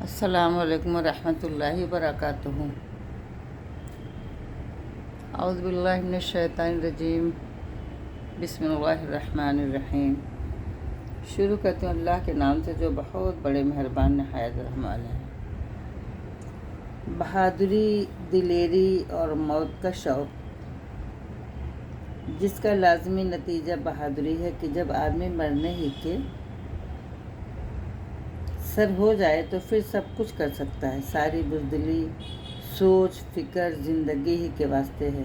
السلام علیکم ورحمۃ اللہ وبرکاتہ۔ اعوذ باللہ من الشیطان الرجیم، بسم اللہ الرحمن الرحیم۔ شروع کرتے ہیں اللہ کے نام سے جو بہت بڑے مہربان نہایت رحم والے ہیں۔ بہادری، دلیری اور موت کا شوق، جس کا لازمی نتیجہ بہادری ہے کہ جب آدمی مرنے ہی کے سر ہو جائے تو پھر سب کچھ کر سکتا ہے۔ ساری بزدلی، سوچ، فکر زندگی ہی کے واسطے ہے۔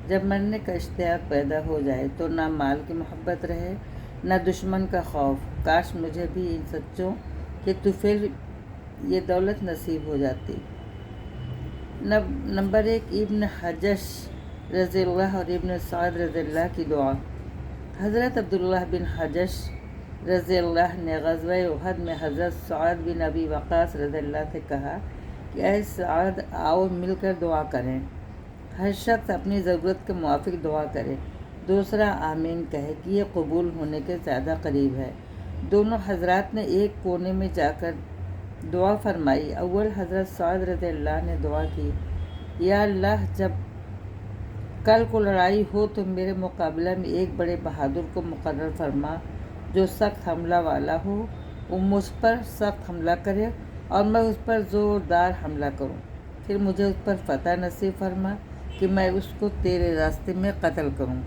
جب مرنے کا اشتیاق پیدا ہو جائے تو نہ مال کی محبت رہے نہ دشمن کا خوف۔ کاش مجھے بھی ان سچوں کے طفیل یہ دولت نصیب ہو جاتی۔ نمبر 1، ابن حجش رضی اللہ اور ابن سعد رضی اللہ کی دعا۔ حضرت عبداللہ بن حجش رضی اللہ نے غزوہ احد میں حضرت سعد بن ابی وقاص رضی اللہ سے کہا کہ اے سعد، آؤ مل کر دعا کریں۔ ہر شخص اپنی ضرورت کے موافق دعا کرے، دوسرا آمین کہے کہ یہ قبول ہونے کے زیادہ قریب ہے۔ دونوں حضرات نے ایک کونے میں جا کر دعا فرمائی۔ اول حضرت سعد رضی اللہ نے دعا کی، یا اللہ، جب کل کو لڑائی ہو تو میرے مقابلہ میں ایک بڑے بہادر کو مقرر فرما جو سخت حملہ والا ہو۔ وہ مجھ پر سخت حملہ کرے اور میں اس پر زوردار حملہ کروں، پھر مجھے اس پر فتح نصیب فرما کہ میں اس کو تیرے راستے میں قتل کروں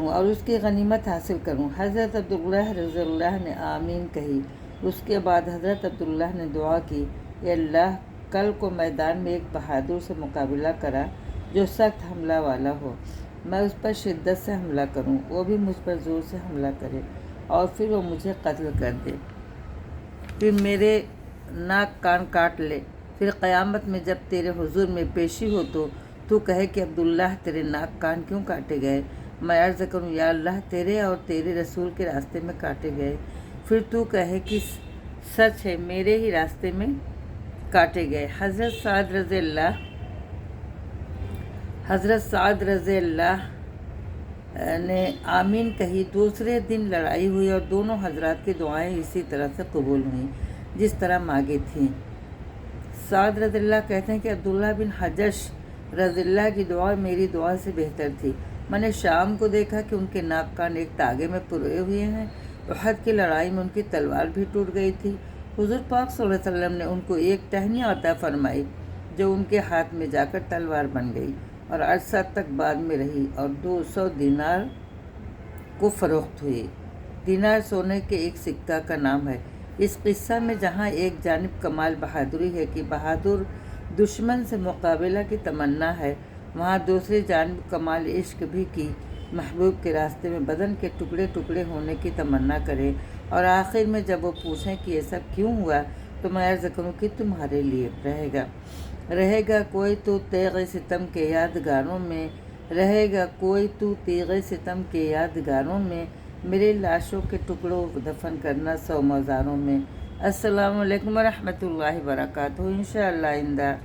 اور اس کی غنیمت حاصل کروں۔ حضرت عبداللہ رضی اللہ نے آمین کہی۔ اس کے بعد حضرت عبداللہ نے دعا کی، اے اللہ، کل کو میدان میں ایک بہادر سے مقابلہ کرا جو سخت حملہ والا ہو، میں اس پر شدت سے حملہ کروں، وہ بھی مجھ پر زور سے حملہ کرے اور پھر وہ مجھے قتل کر دے، پھر میرے ناک کان کاٹ لے۔ پھر قیامت میں جب تیرے حضور میں پیشی ہو تو کہے کہ عبداللہ، تیرے ناک کان کیوں کاٹے گئے؟ میں عرض کروں، یا اللہ، تیرے اور تیرے رسول کے راستے میں کاٹے گئے۔ پھر تو کہے کہ سچ ہے، میرے ہی راستے میں کاٹے گئے۔ حضرت سعد رضی اللہ نے آمین کہی۔ دوسرے دن لڑائی ہوئی اور دونوں حضرات کی دعائیں اسی طرح سے قبول ہوئیں جس طرح مانگی تھیں۔ سعد رضی اللہ کہتے ہیں کہ عبداللہ بن حجش رضی اللہ کی دعا میری دعا سے بہتر تھی۔ میں نے شام کو دیکھا کہ ان کے ناک کان ایک تاغے میں پروئے ہوئے ہیں۔ احد کی لڑائی میں ان کی تلوار بھی ٹوٹ گئی تھی۔ حضور پاک صلی اللہ علیہ وسلم نے ان کو ایک ٹہنی عطا فرمائی جو ان کے ہاتھ میں جا کر تلوار بن گئی اور عرصہ تک بعد میں رہی اور 200 دینار کو فروخت ہوئی۔ دینار سونے کے ایک سکہ کا نام ہے۔ اس قصہ میں جہاں ایک جانب کمال بہادری ہے کہ بہادر دشمن سے مقابلہ کی تمنا ہے، وہاں دوسری جانب کمال عشق بھی کی محبوب کے راستے میں بدن کے ٹکڑے ٹکڑے ہونے کی تمنا کرے، اور آخر میں جب وہ پوچھیں کہ یہ سب کیوں ہوا تو میں عرض کروں کہ تمہارے لیے رہے گا کوئی تو تیغ ستم کے یادگاروں میں، رہے گا کوئی تو تیغ ستم کے یادگاروں میں، میرے لاشوں کے ٹکڑوں دفن کرنا 100 مزاروں میں۔ السلام علیکم ورحمۃ اللہ وبرکاتہ۔ انشاءاللہ آئندہ